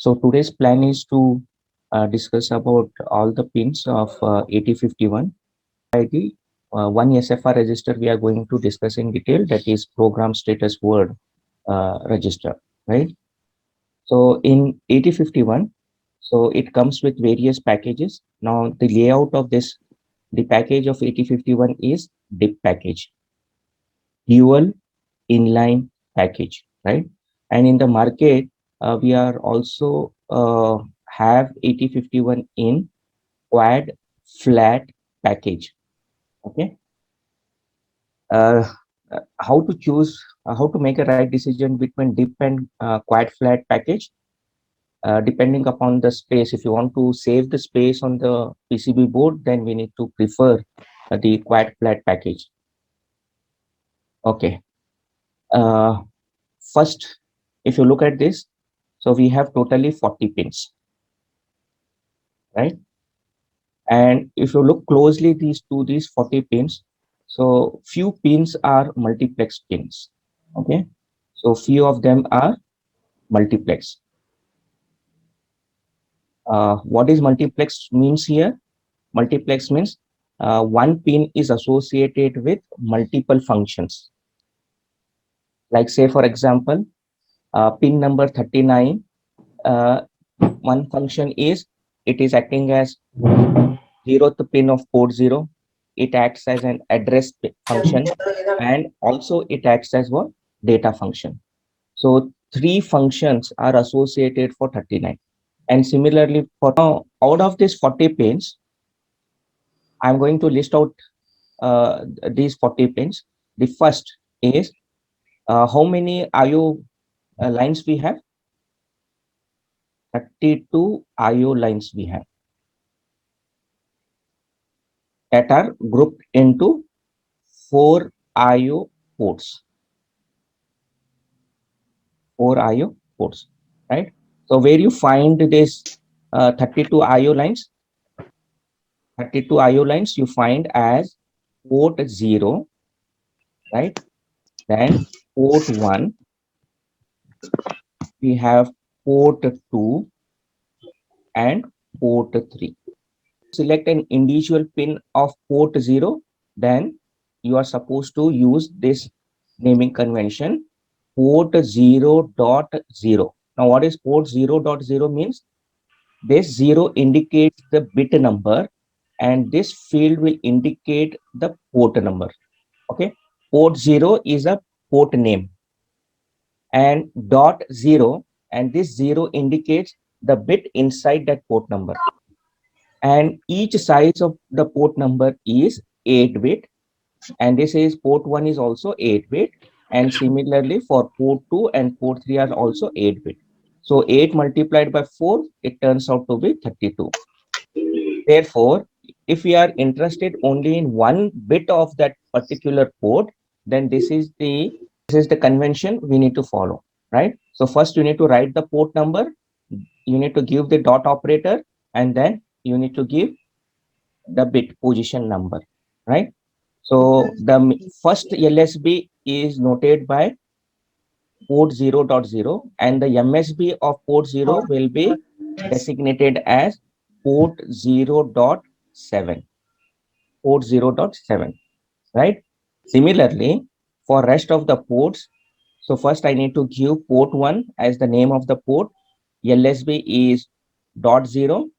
So today's plan is to discuss about all the pins of 8051 ID. One SFR register we are going to discuss in detail, that is program status word register, right? So in 8051, so it comes with various packages. Now the layout of this, the package of 8051 is DIP package, dual inline package, right? And in the market, we are also have 8051 in quad flat package. Okay. Uh, how to choose, how to make a right decision between DIP and quad flat package? Depending upon the space, if you want to save the space on the PCB board, then we need to prefer the quad flat package. Okay. Uh, First, if you look at this, so we have totally 40 pins, right? And if you look closely these 40 pins, so few pins are multiplex pins. Okay. So few of them are multiplex. What is multiplex means here? Multiplex means one pin is associated with multiple functions. Like say, for example, pin number 39, uh, one function is it is acting as zeroth pin of port 0. It acts as an address function, and also it acts as what? Data function. So three functions are associated for 39. And similarly, for now, out of these 40 pins, I'm going to list out these 40 pins. The first is how many IO lines we have? 32 IO lines we have that are grouped into 4 IO ports. 4 IO ports, right? So where you find this 32 IO lines? 32 IO lines you find as port 0, right? Then port 1, we have port 2 and port 3. Select an individual pin of port 0, then you are supposed to use this naming convention, port 0.0. Now what is port 0.0 means? This 0 indicates the bit number and this field will indicate the port number. Okay. Port 0 is a port name, and dot 0, and this 0 indicates the bit inside that port number. And each size of the port number is 8-bit, and this is port 1 is also 8-bit, and similarly for port 2 and port 3 are also 8-bit. So 8 multiplied by 4, it turns out to be 32. Therefore, if we are interested only in one bit of that particular port, then this is the convention we need to follow, right? So first you need to write the port number, you need to give the dot operator, and then you need to give the bit position number, right? So the first LSB is noted by port 0.0, and the MSB of port 0 will be designated as port 0.7. Port 0.7, right? Similarly, for rest of the ports, so first I need to give port 1 as the name of the port. LSB is dot 0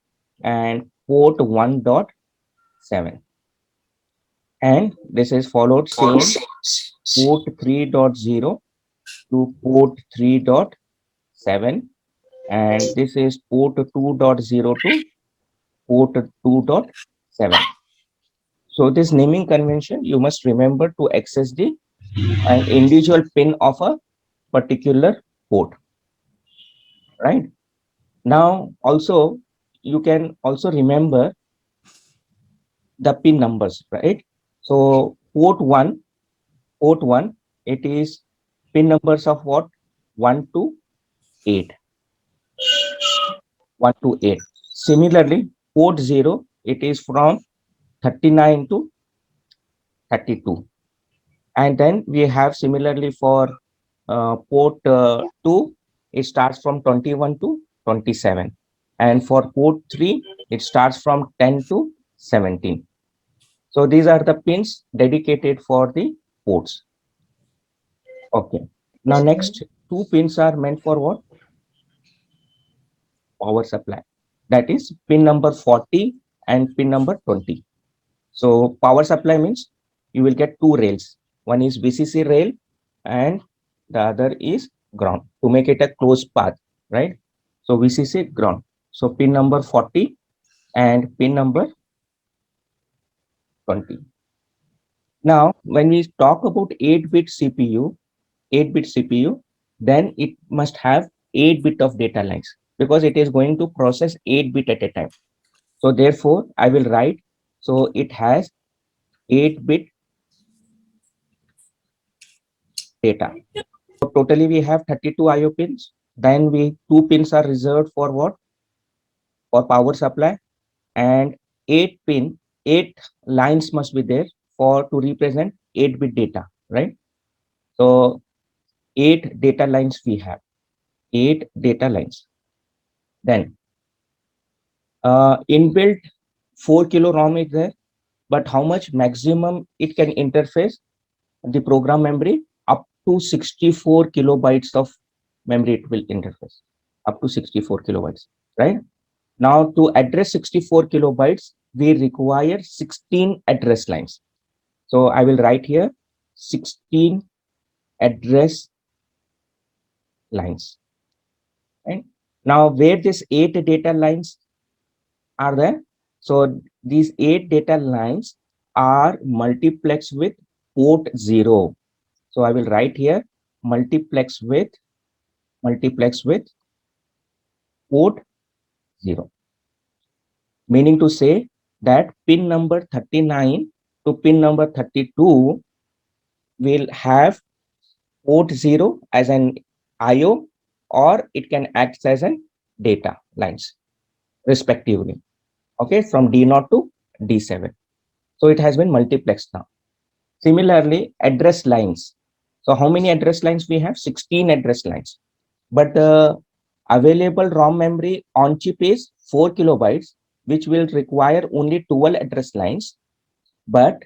and port 1.7. And this is followed same port 3.0 to port 3.7, and this is port 2.0 to port 2.7. So this naming convention, you must remember to access the an individual pin of a particular port, right? Now also you can also remember the pin numbers, right? So port 1, it is pin numbers of what? 1 to 8. 1 to 8. Similarly, port 0, it is from 39 to 32. And then we have similarly for port 2, it starts from 21 to 27. And for port 3, it starts from 10 to 17. So these are the pins dedicated for the ports. Okay. Now next two pins are meant for what? Power supply. That is pin number 40 and pin number 20. So power supply means you will get two rails. One is VCC rail and the other is ground to make it a closed path, right? So VCC ground. So pin number 40 and pin number 20. Now, when we talk about 8-bit CPU, 8-bit CPU, then it must have 8-bit of data lines because it is going to process 8-bit at a time. So therefore, I will write, so it has 8-bit data. So totally we have 32 IO pins. Then we two pins are reserved for what? For power supply, and 8 lines must be there for to represent 8-bit data, right? So 8 data lines we have, 8 data lines. Then inbuilt 4 kilo ROM is there, but how much maximum it can interface the program memory? Up to 64 kilobytes of memory it will interface, up to 64 kilobytes, right? Now to address 64 kilobytes, we require 16 address lines. So I will write here 16 address lines. Right? Now where these 8 data lines are there? So these 8 data lines are multiplexed with port 0. So I will write here multiplex with port 0. Meaning to say that pin number 39 to pin number 32 will have port 0 as an IO, or it can act as an data lines respectively. Okay, from D0 to D7. So it has been multiplexed now. Similarly, address lines. So how many address lines we have? 16 address lines. But the available ROM memory on chip is 4 kilobytes, which will require only 12 address lines. But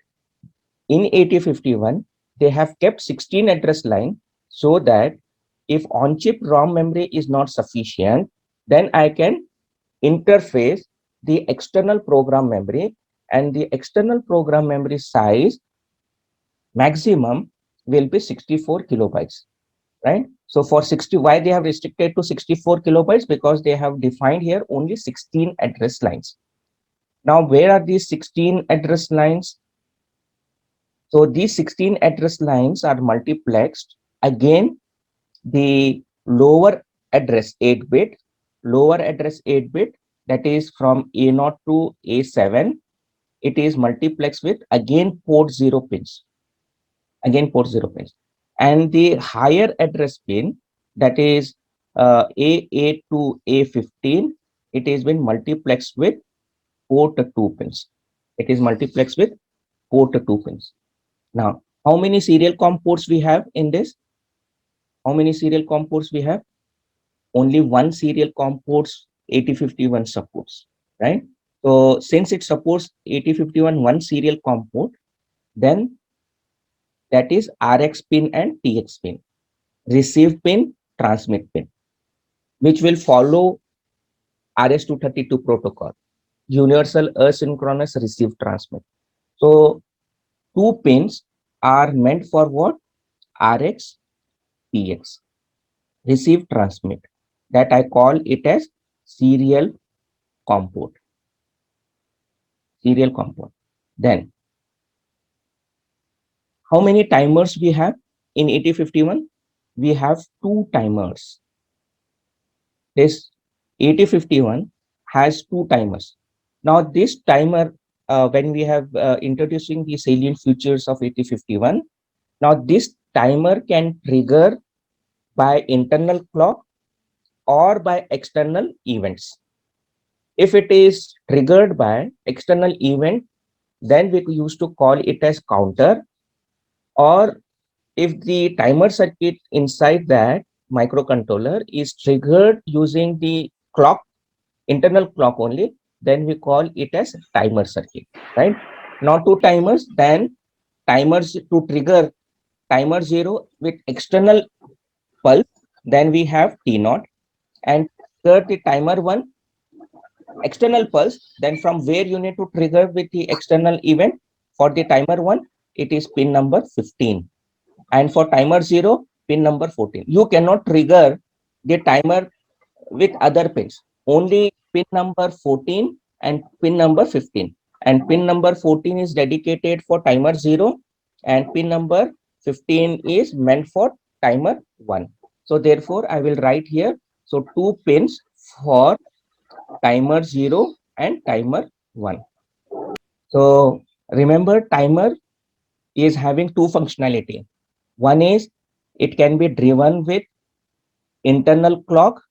in 8051, they have kept 16 address line so that if on-chip ROM memory is not sufficient, then I can interface the external program memory, and the external program memory size maximum will be 64 kilobytes, right? So for 60, why they have restricted to 64 kilobytes? Because they have defined here only 16 address lines. Now, where are these 16 address lines? So these 16 address lines are multiplexed. Again, the lower address 8-bit, that is from A0 to A7, it is multiplexed with again port 0 pins. And the higher address pin, that is A8 to A15, it has been multiplexed with port 2 pins. It is multiplexed with port 2 pins. Now, how many serial COM ports we have in this? How many serial COM ports we have? Only one serial COM ports 8051 supports, right? So since it supports 8051 one serial COM port, then that is RX pin and TX pin, receive pin, transmit pin, which will follow RS-232 protocol, universal asynchronous receive transmit. So two pins are meant for what? RX, TX, receive transmit, that I call it as serial COM port. Then how many timers we have in 8051? We have two timers. This 8051 has two timers. Now this timer, when we have introducing the salient features of 8051, now this timer can trigger by internal clock or by external events. If it is triggered by external event, then we used to call it as counter. Or if the timer circuit inside that microcontroller is triggered using the clock, internal clock only, then we call it as timer circuit, right? Now two timers, then timers to trigger timer 0 with external pulse, then we have T0, and trigger the timer 1 external pulse, then from where you need to trigger with the external event for the timer 1, it is pin number 15, and for timer 0, pin number 14. You cannot trigger the timer with other pins, only pin number 14 and pin number 15, and pin number 14 is dedicated for timer 0 and pin number 15 is meant for timer 1. So therefore I will write here, so two pins for timer 0 and timer 1. So remember, timer is having two functionality. One is it can be driven with internal clock,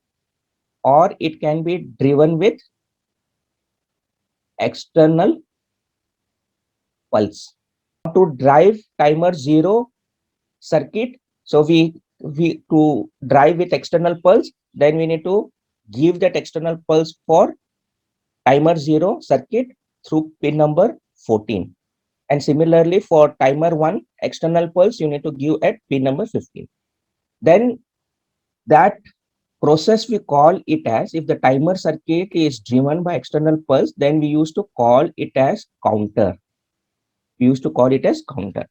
or it can be driven with external pulse. To drive timer 0 circuit, so we to drive with external pulse, then we need to give that external pulse for timer 0 circuit through pin number 14. And similarly for timer 1 external pulse, you need to give at pin number 15. Then that process we call it as, if the timer circuit is driven by external pulse, then we used to call it as counter. We used to call it as counter.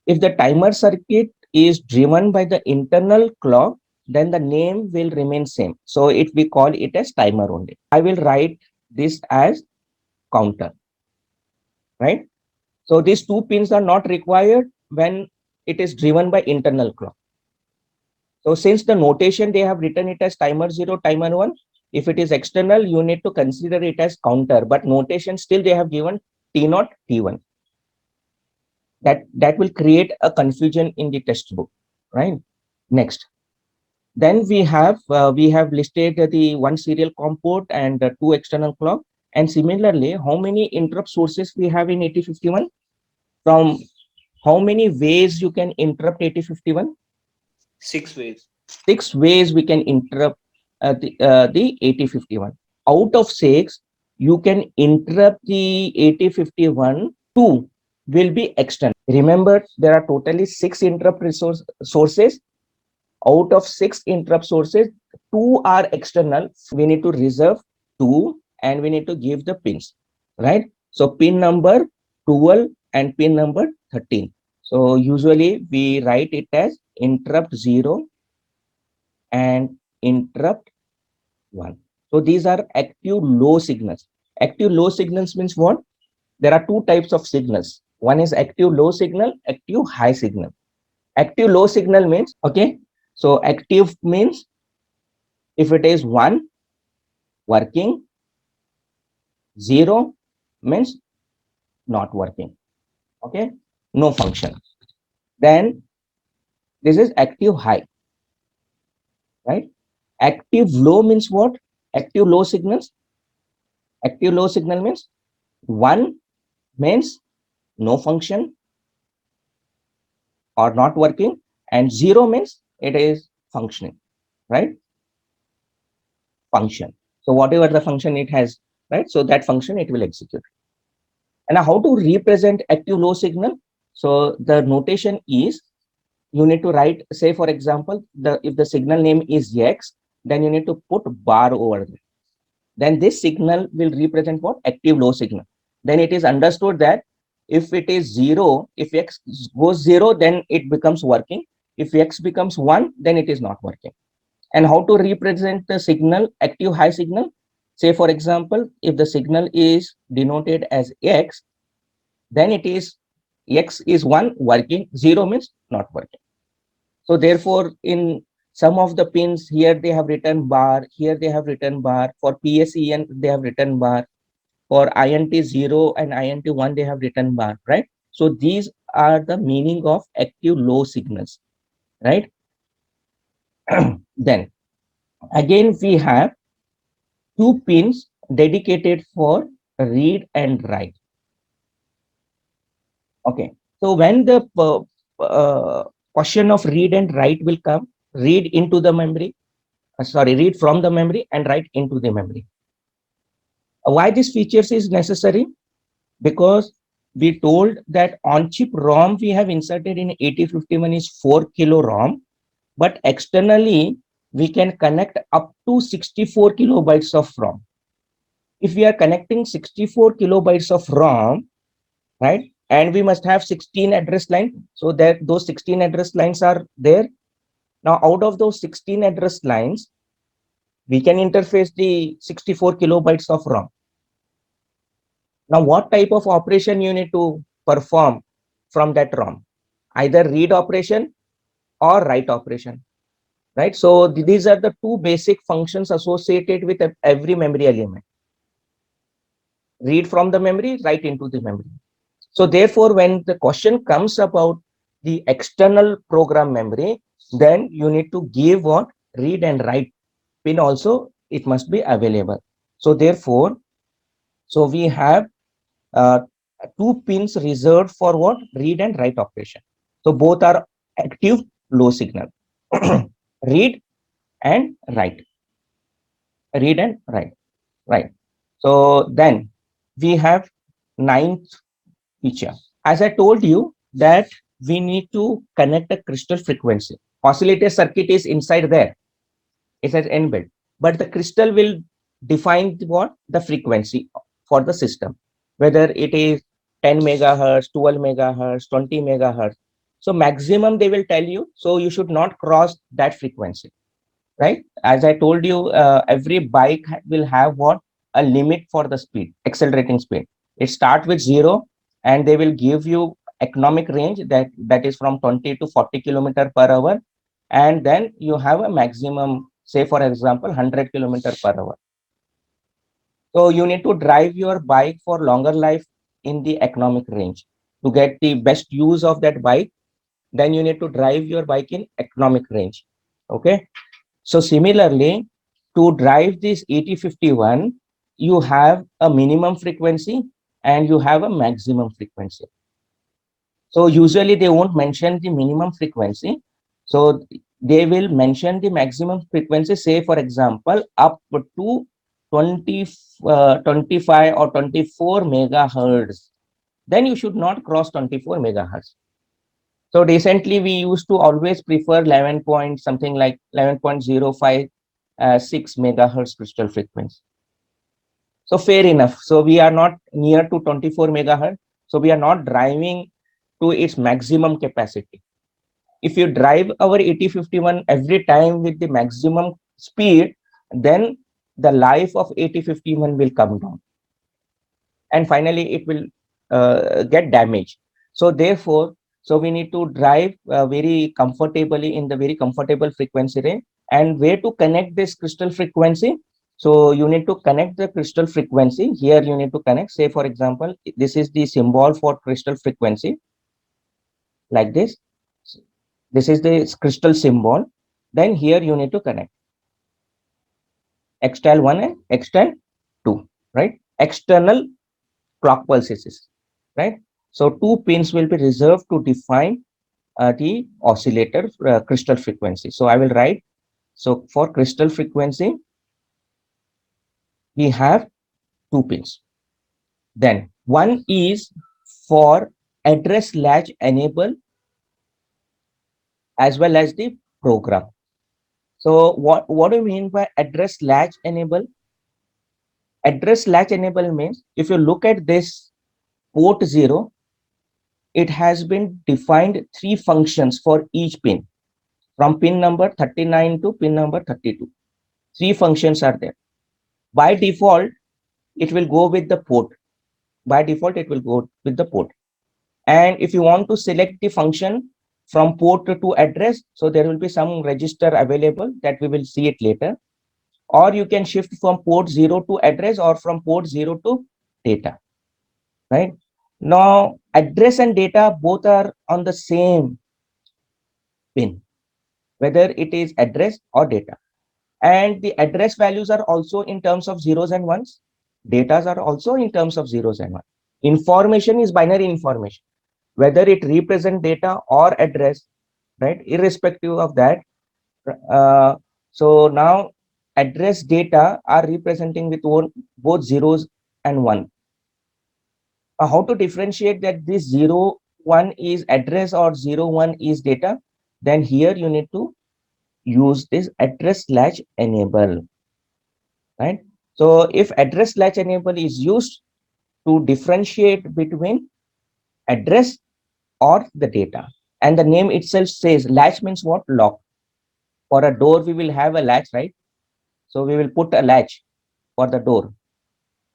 If the timer circuit is driven by the internal clock, then the name will remain same. So it we call it as timer only. I will write this as counter, right? So these two pins are not required when it is driven by internal clock. So since the notation they have written it as timer 0, timer 1, if it is external, you need to consider it as counter, but notation still they have given T0, T1. That will create a confusion in the textbook, right? Next, then we have listed the one serial COM port and two external clock. And similarly, how many interrupt sources we have in 8051? From how many ways you can interrupt 8051? 6 ways. 6 ways we can interrupt the 8051. Out of 6, you can interrupt the 8051. 2 will be external. Remember, there are totally 6 interrupt sources. Out of 6 interrupt sources, 2 are external. We need to reserve 2 and we need to give the pins, right? So pin number 12 and pin number 13. So usually we write it as interrupt 0 and interrupt 1. So these are active low signals. Active low signals means what? There are two types of signals. One is active low signal, active high signal. Active low signal means, okay, so active means if it is 1, working, 0 means not working, okay, no function. Then this is active high, right? Active low means what? Active low signals. Active low signal means 1 means no function or not working, and 0 means it is functioning, right? Function. So whatever the function it has, right? So that function it will execute. And how to represent active low signal? So the notation is, you need to write, say for example, if the signal name is X, then you need to put bar over there. Then this signal will represent what? Active low signal. Then it is understood that if it is 0, if X goes 0, then it becomes working. If X becomes 1, then it is not working. And how to represent the signal, active high signal? Say for example, if the signal is denoted as X, then it is X is 1 working, 0 means not working. So therefore, in some of the pins here, they have written bar, here they have written bar. For PSEN, they have written bar. For INT 0 and INT 1, they have written bar, right? So these are the meaning of active low signals, right? Then again, we have two pins dedicated for read and write. Okay, so when the question of read and write will come, read into the memory, sorry, read from the memory and write into the memory. Why this features is necessary? Because we told that on chip ROM we have inserted in 8051 is 4 kilo ROM, but externally we can connect up to 64 kilobytes of ROM. If we are connecting 64 kilobytes of ROM, right, and we must have 16 address lines, so that those 16 address lines are there. Now, out of those 16 address lines, we can interface the 64 kilobytes of ROM. Now, what type of operation you need to perform from that ROM? Either read operation or write operation, right? So these are the two basic functions associated with every memory element. Read from the memory, write into the memory. So therefore, when the question comes about the external program memory, then you need to give what? Read and write pin also, it must be available. So therefore, so we have uh, two pins reserved for what? Read and write operation. So both are active low signal. Read and write. Read and write. Right. So then we have ninth feature. As I told you that we need to connect a crystal frequency. Oscillator circuit is inside there. It has inbuilt. But the crystal will define what? The frequency for the system. Whether it is 10 megahertz, 12 megahertz, 20 megahertz. So maximum they will tell you. So you should not cross that frequency. Right? As I told you, every bike will have what? A limit for the speed, accelerating speed. It starts with 0 and they will give you economic range that is from 20 to 40 kilometer per hour. And then you have a maximum, say for example, 100 kilometer per hour. So you need to drive your bike for longer life in the economic range. To get the best use of that bike, then you need to drive your bike in economic range. Okay. So similarly, to drive this 8051, you have a minimum frequency and you have a maximum frequency. So usually they won't mention the minimum frequency. So they will mention the maximum frequency, say for example, up to 20, 25 or 24 megahertz. Then you should not cross 24 megahertz. So recently we used to always prefer 11 point something like 11.05 6 megahertz crystal frequency. So fair enough. So we are not near to 24 megahertz. So we are not driving to its maximum capacity. If you drive our 8051 every time with the maximum speed, then the life of 8051 will come down. And finally, it will get damaged. So therefore, so we need to drive very comfortably in the very comfortable frequency range. And where to connect this crystal frequency? So you need to connect the crystal frequency. Here you need to connect, say for example, this is the symbol for crystal frequency, like this. This is the crystal symbol. Then here you need to connect external 1 and external 2, right? External clock pulses, right? So two pins will be reserved to define the oscillator crystal frequency. So I will write, so for crystal frequency, we have two pins. Then one is for address latch enable as well as the program. So what do you mean by address latch enable? Address latch enable means if you look at this port 0, it has been defined three functions for each pin from pin number 39 to pin number 32. Three functions are there. By default, it will go with the port. By default, it will go with the port. And if you want to select the function from port to address, so there will be some register available that we will see it later. Or you can shift from port 0 to address or from port 0 to data, right? Now, address and data both are on the same pin, whether it is address or data. And the address values are also in terms of zeros and ones. Datas are also in terms of zeros and ones. Information is binary information, whether it represent data or address, right? Irrespective of that, uh, So now address data are representing with both zeros and one. How to differentiate that this 0 1 is address or 0 1 is data? Then here you need to use this address slash enable, right? So if address slash enable is used to differentiate between address or the data, and the name itself says latch means what? Lock. For a door we will have a latch, right? So we will put a latch for the door.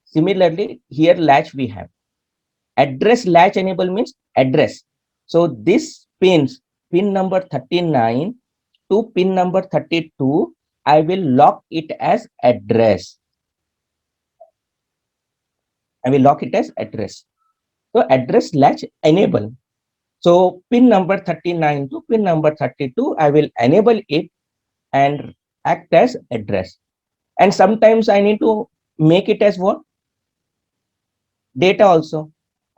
Similarly here latch we have. Address latch enable means address. So this pin number 39 to pin number 32, I will lock it as address. I will lock it as address. So address latch enable. So pin number 39 to pin number 32, I will enable it and act as address. And sometimes I need to make it as what? Data also.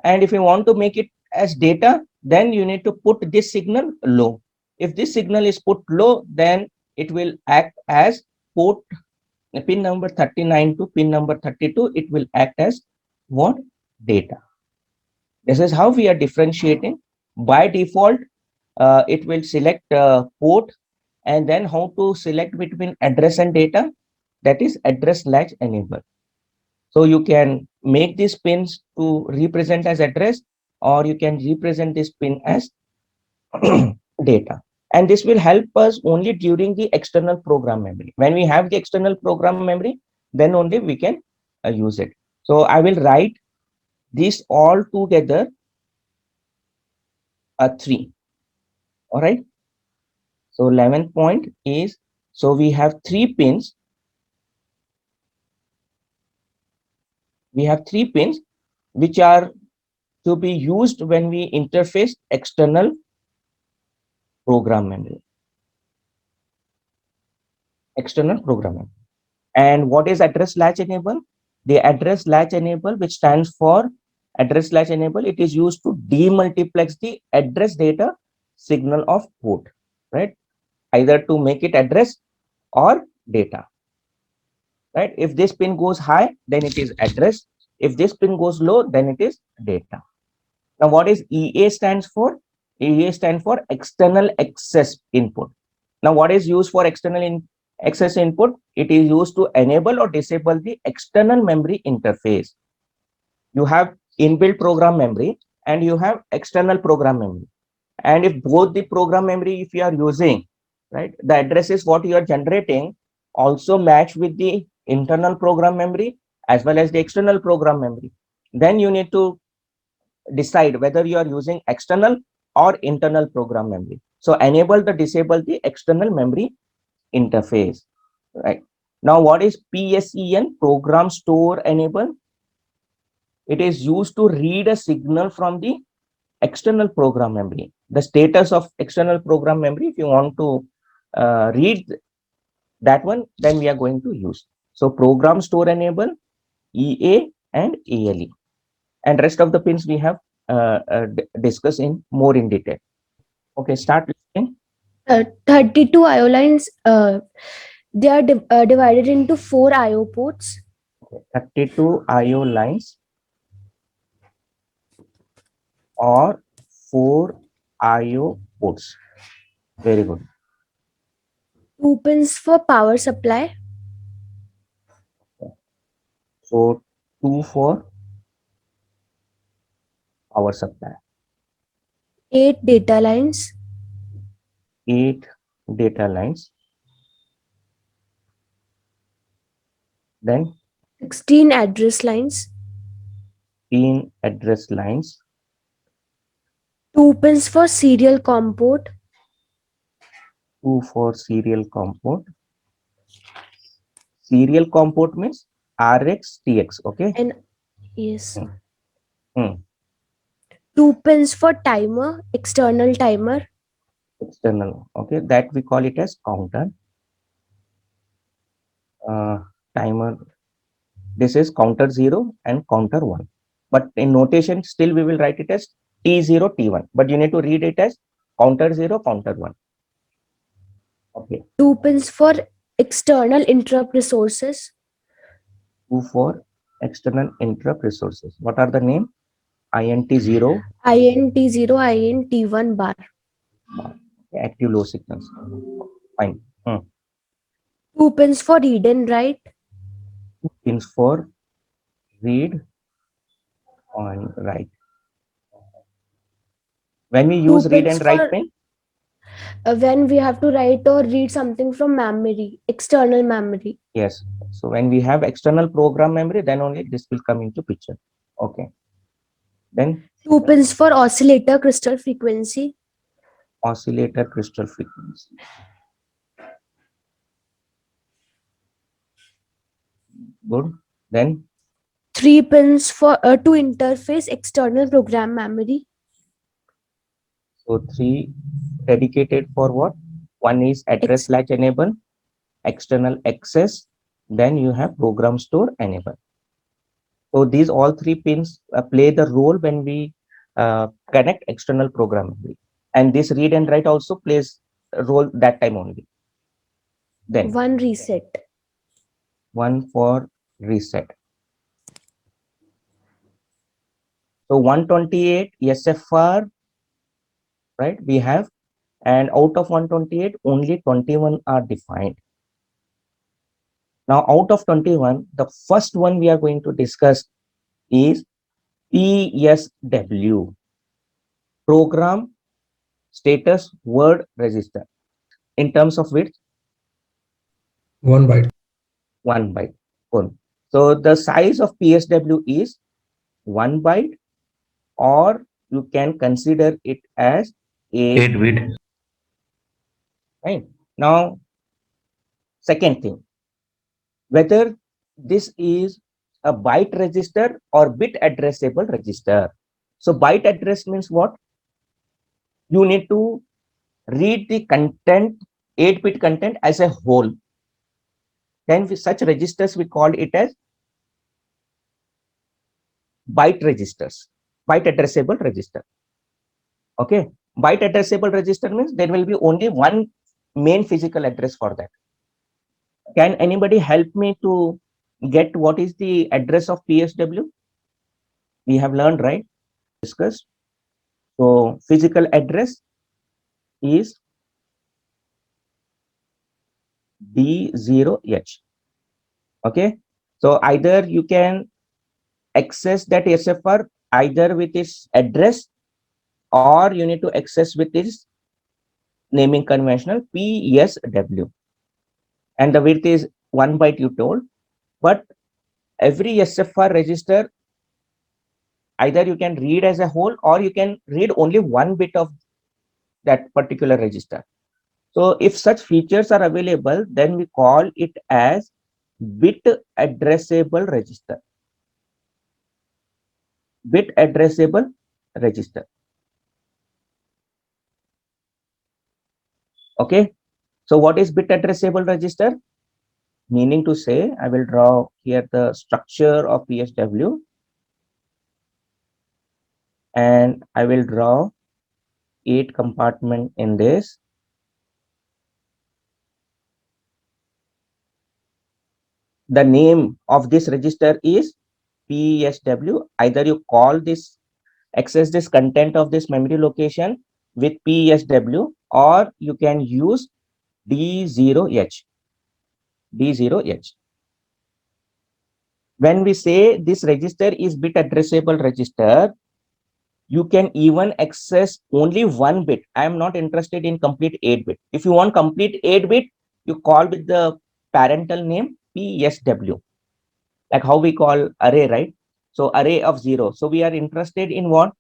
And if you want to make it as data, then you need to put this signal low. If this signal is put low, then it will act as port pin number 39 to pin number 32. It will act as what? Data. This is how we are differentiating. By default, it will select port, and then how to select between address and data, that is address latch enable. So you can make these pins to represent as address, or you can represent this pin as data. And this will help us only during the external program memory. When we have the external program memory, then only we can use it. So I will write this all together 3. All right. So 11th point is, so we have 3 pins. We have 3 pins which are to be used when we interface external program memory. External program memory. And what is address latch enable? The address latch enable, which stands for address latch enable, it is used to demultiplex the address data signal of port, right? Either to make it address or data, right? If this pin goes high, then it is address. If this pin goes low, then it is data. Now, what is EA stands for? EA stands for external access input. Now, what is used for external access input? It is used to enable or disable the external memory interface. You have inbuilt program memory and you have external program memory. And if both the program memory, if you are using, right, the addresses what you are generating also match with the internal program memory as well as the external program memory, then you need to decide whether you are using external or internal program memory. So enable the disable the external memory interface, right? Now, what is PSEN, program store enable? It is used to read a signal from the external program memory. The status of external program memory, if you want to read that one, then we are going to use. So program store enable, EA and ALE, and rest of the pins we have discussed in more in detail. Okay, start listening. 32 IO lines, they are divided into 4 IO ports. 32 IO lines or 4 IO ports. Very good. 2 pins for power supply. So 2 for power supply. 8 data lines. 8 data lines. Then 16 address lines. 16 address lines. 2 pins for serial COM port. 2 for serial COM port. Serial COM port means RX, TX, okay? And yes. 2 pins for timer, external timer. External, okay? That we call it as counter. Timer. This is counter 0 and counter 1. But in notation, still we will write it as T0, T1. But you need to read it as counter 0, counter 1. Okay. 2 pins for external interrupt resources. 2 for external interrupt resources. What are the name? INT0, INT0, INT1 bar. active low signals. Fine. 2 pins for read and write. Pins for read and write. When we 2 use read pins and write for pin, when we have to write or read something from memory, external memory. yes. So when we have external program memory, then only this will come into picture. Okay. Then 2 pins for oscillator crystal frequency. oscillator crystal frequency. Good. Then 3 pins for to interface external program memory. so 3 dedicated for what? One is address Ex- latch enable, external access, then you have program store enable. So these all 3 pins play the role when we connect external program memory. And this read and write also plays a role that time only. Then 1 reset. one for reset. So 128 SFR, right? We have, and out of 128, only 21 are defined. Now, out of 21, the first one we are going to discuss is PSW, Program Status Word Register. In terms of width, 1 byte. 1 byte. Cool. So the size of PSW is 1 byte, or you can consider it as 8 bit. Right. Now, second thing, whether this is a byte register or bit addressable register. So byte address means what? You need to read the content, 8-bit content as a whole. Then with such registers, we call it as byte registers, byte addressable register. Okay. Byte addressable register means there will be only one main physical address for that. Can anybody help me to get what is the address of PSW? We have learned, right? Discussed. So physical address is D0H. Okay. So either you can access that SFR either with its address, or you need to access with its naming conventional PSW. And the width is 1 byte you told, but every SFR register, either you can read as a whole or you can read only 1 bit of that particular register. So if such features are available, then we call it as bit addressable register. Bit addressable register. Okay. So what is bit addressable register? Meaning to say, I will draw here the structure of PSW, and I will draw 8 compartment in this. The name of this register is PSW. Either you call this, access this content of this memory location with PSW, or you can use D0H. D0H. When we say this register is bit addressable register, you can even access only 1 bit. I am not interested in complete 8 bit. If you want complete 8 bit, you call with the parental name PSW, like how we call array, right? So array of 0. So we are interested in what?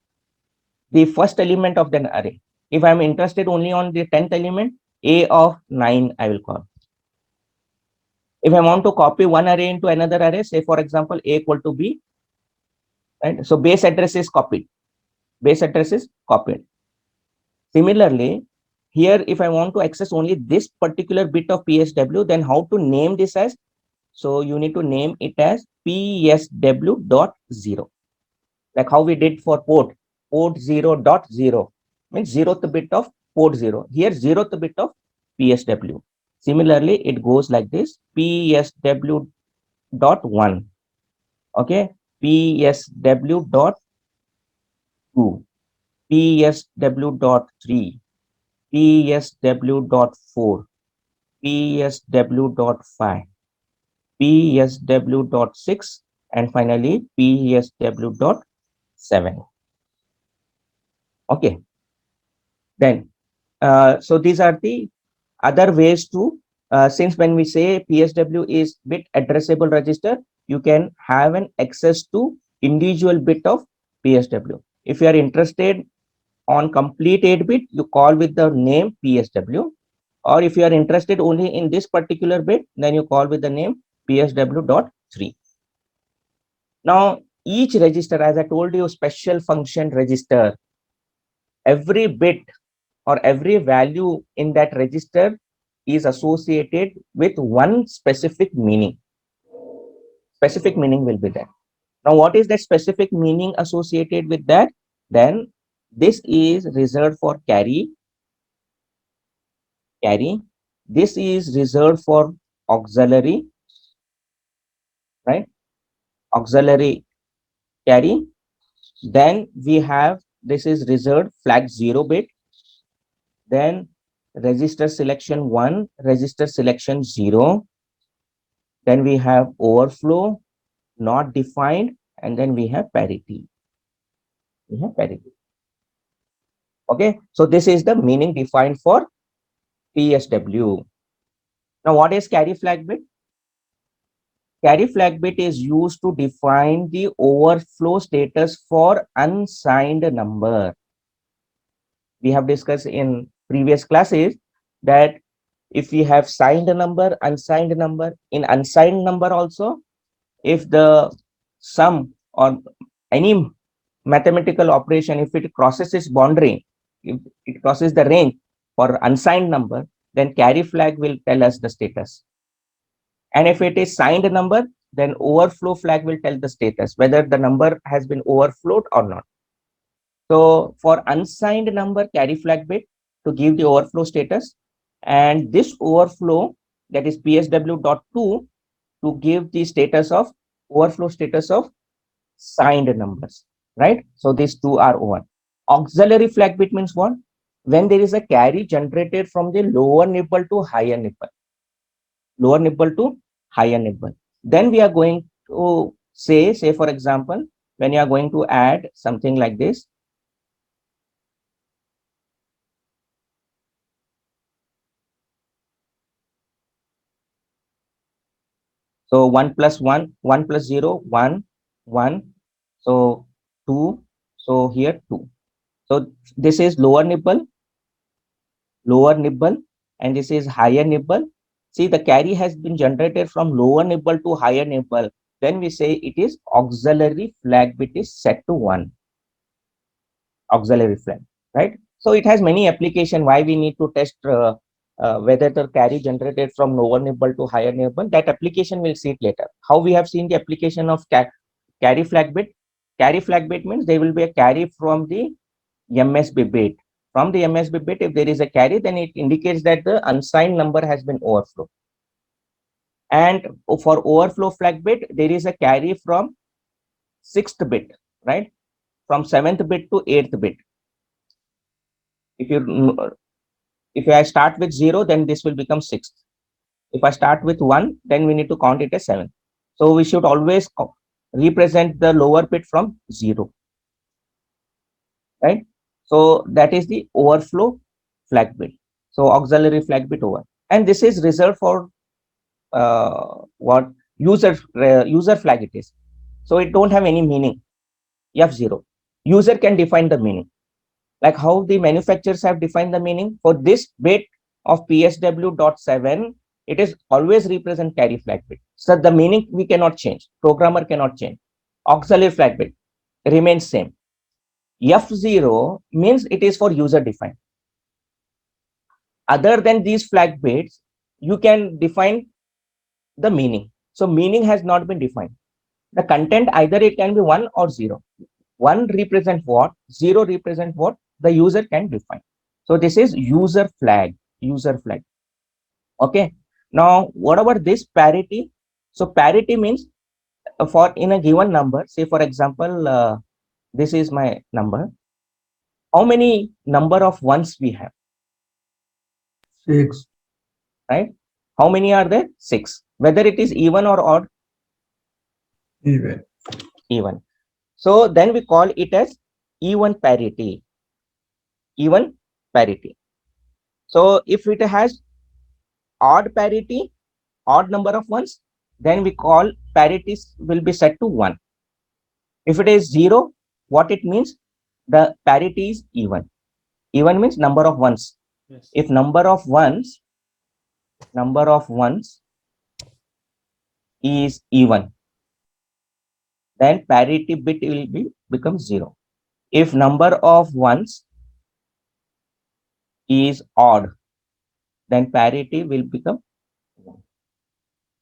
The first element of the array. If I'm interested only on the 10th element, A of 9, I will call. If I want to copy one array into another array, say for example, A equal to B, right? So base address is copied. Base address is copied. Similarly, here, if I want to access only this particular bit of PSW, then how to name this as? So you need to name it as PSW.0, like how we did for port 0.0 means 0th bit of port 0. Here 0th bit of PSW. Similarly, it goes like this: PSW dot 1, okay, PSW dot 2, PSW dot 3, PSW dot 4, PSW dot 5, PSW dot 6, and finally PSW dot 7. Okay, then so these are the other ways to since when we say PSW is bit addressable register, you can have an access to individual bit of PSW. If you are interested on complete 8 bit, you call with the name PSW, or if you are interested only in this particular bit, then you call with the name PSW.3. Now each register, as I told you, special function register, every bit or every value in that register is associated with one specific meaning. Specific meaning will be there. Now what is that specific meaning associated with that? Then this is reserved for carry. This is reserved for auxiliary, right? Auxiliary carry. Then we have, this is reserved flag 0 bit. Then register selection 1, register selection 0. Then we have overflow, not defined, and then we have parity. Okay, so this is the meaning defined for PSW. Now what is carry flag bit? Carry flag bit is used to define the overflow status for unsigned number. We have discussed in previous classes that if we have signed number, unsigned number, in unsigned number also, if the sum or any mathematical operation, if it crosses its boundary, if it crosses the range for unsigned number, then carry flag will tell us the status. And if it is signed number, then overflow flag will tell the status, whether the number has been overflowed or not. So for unsigned number, carry flag bit to give the overflow status, and this overflow, that is PSW.2, to give the status of overflow status of signed numbers, right? So these two are one. Auxiliary flag bit means what? When there is a carry generated from the lower nibble to higher nibble, then we are going to say for example, when you are going to add something like this, so 1 plus 1, 1 plus 0, 1, 1, so 2, so here 2. So this is lower nibble, and this is higher nibble. See, the carry has been generated from lower nibble to higher nibble. Then we say it is auxiliary flag bit is set to 1. Auxiliary flag, right? So it has many application. Why we need to test whether the carry generated from lower nibble to higher nibble, that application we'll see it later. How we have seen the application of carry flag bit? Carry flag bit means there will be a carry from the MSB bit. From the MSB bit, if there is a carry, then it indicates that the unsigned number has been overflowed. And for overflow flag bit, there is a carry from 6th bit, right? From 7th bit to 8th bit. If I start with 0, then this will become 6th. If I start with 1, then we need to count it as 7. So we should always represent the lower bit from 0, right? So that is the overflow flag bit. So auxiliary flag bit over, and this is reserved for what user flag it is. So it don't have any meaning. F0, user can define the meaning, like how the manufacturers have defined the meaning for this bit of PSW.7. It is always represent carry flag bit. So the meaning we cannot change. Programmer cannot change. Auxiliary flag bit remains same. F0 means it is for user defined. Other than these flag bits, you can define the meaning. So meaning has not been defined. The content, either it can be 1 or 0. 1 represent what, 0 represent what, the user can define. So this is user flag. Okay. Now, what about this parity? So parity means for in a given number, say for example, this is my number. How many number of ones we have, 6. right? How many are there? 6. Whether it is even or odd, Even. even. So then we call it as even parity. Even parity. So if it has odd parity, odd number of ones, then we call parity will be set to 1. If it is 0, what it means? The parity is even. Even means number of ones. Yes. If number of ones is even, then parity bit will be become 0. If number of ones is odd, then parity will become 1.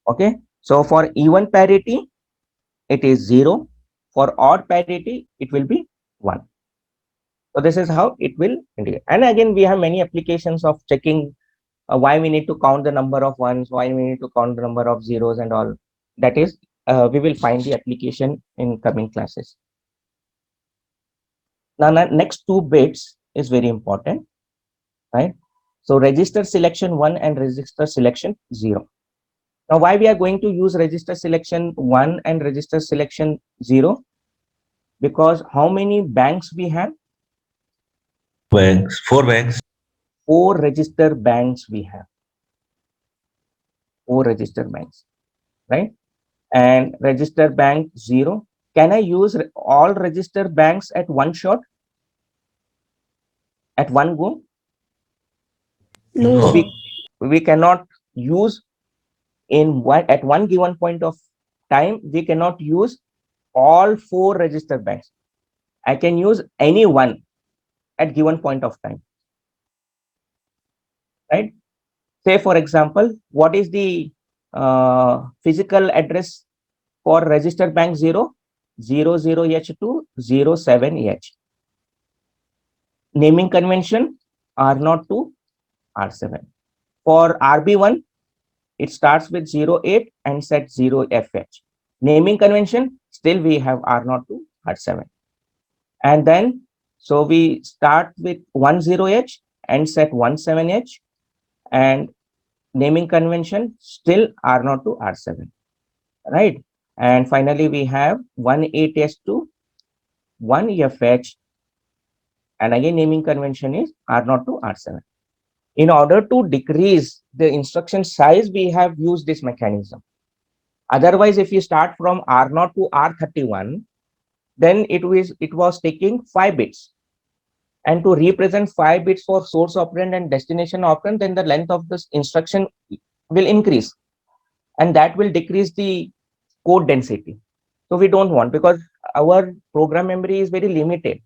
Okay. So for even parity, it is 0. For odd parity, it will be 1. So this is how it will indicate. And again, we have many applications of checking why we need to count the number of ones, why we need to count the number of zeros and all. That is, we will find the application in coming classes. Now, next 2 bits is very important, right? So register selection 1 and register selection 0. Now, why we are going to use register selection 1 and register selection 0? Because how many banks we have? Banks, 4 banks. 4 register banks we have. 4 register banks, right? And register bank 0. Can I use all register banks at one shot? At one go? No, No. sir. We cannot use at one given point of time, we cannot use all 4 register banks. I can use any one at given point of time, right? Say for example, what is the physical address for register bank 0? 00H to 07H. Naming convention R0 to R7. For RB1, it starts with 08 and set 0FH. Naming convention, still we have R0 to R7. And then, so we start with 10H and set 17H, and naming convention still R0 to R7, right? And finally, we have 18H to 1FH, and again naming convention is R0 to R7. In order to decrease the instruction size, we have used this mechanism. Otherwise, if you start from R0 to R31, then it was taking 5 bits. And to represent 5 bits for source operand and destination operand, then the length of this instruction will increase. And that will decrease the code density. So we don't want, because our program memory is very limited.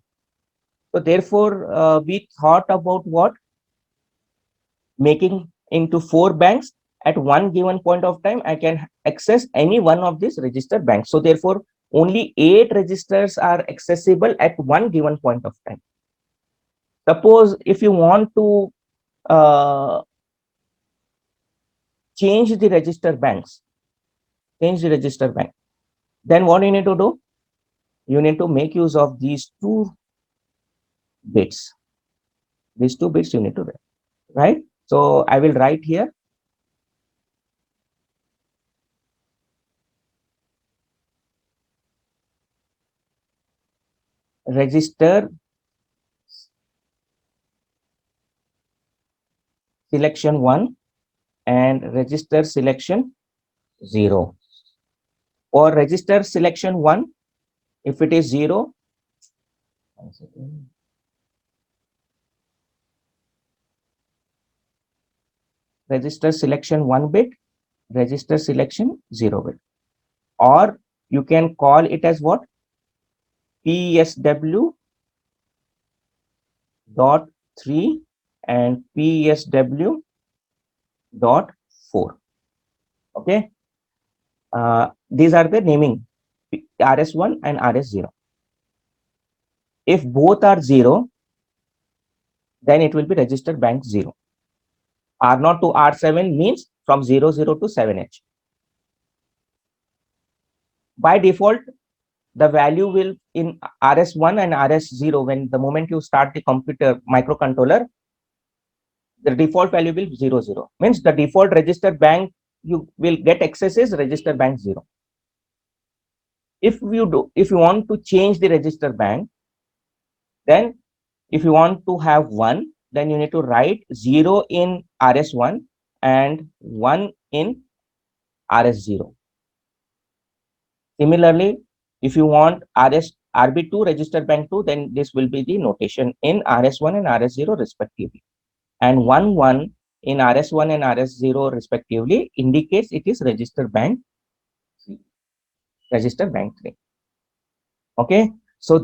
So therefore, we thought about what? Making into 4 banks. At one given point of time, I can access any one of these register banks. So therefore, only 8 registers are accessible at one given point of time. Suppose if you want to change the register banks, then what you need to do? You need to make use of these 2 bits. These 2 bits you need to write, right? So I will write here register selection 1 and register selection 0. Or register selection 1, if it is 0, register selection 1 bit, register selection 0 bit. Or you can call it as what? PSW dot 3 and PSW dot 4. Okay. These are the naming, RS1 and RS0. If both are 0, then it will be registered bank 0. R0 to R7 means from 00 to 7H. By default, the value will in RS1 and RS0, when the moment you start the computer microcontroller, the default value will 00. Means the default register bank you will get access is register bank 0. If you want to change the register bank, then if you want to have 1, then you need to write 0 in RS1 and 1 in RS0. Similarly, if you want RB2 register bank 2, then this will be the notation in RS1 and RS0 respectively. And 1 in RS1 and RS0 respectively indicates it is register bank 3. Okay, so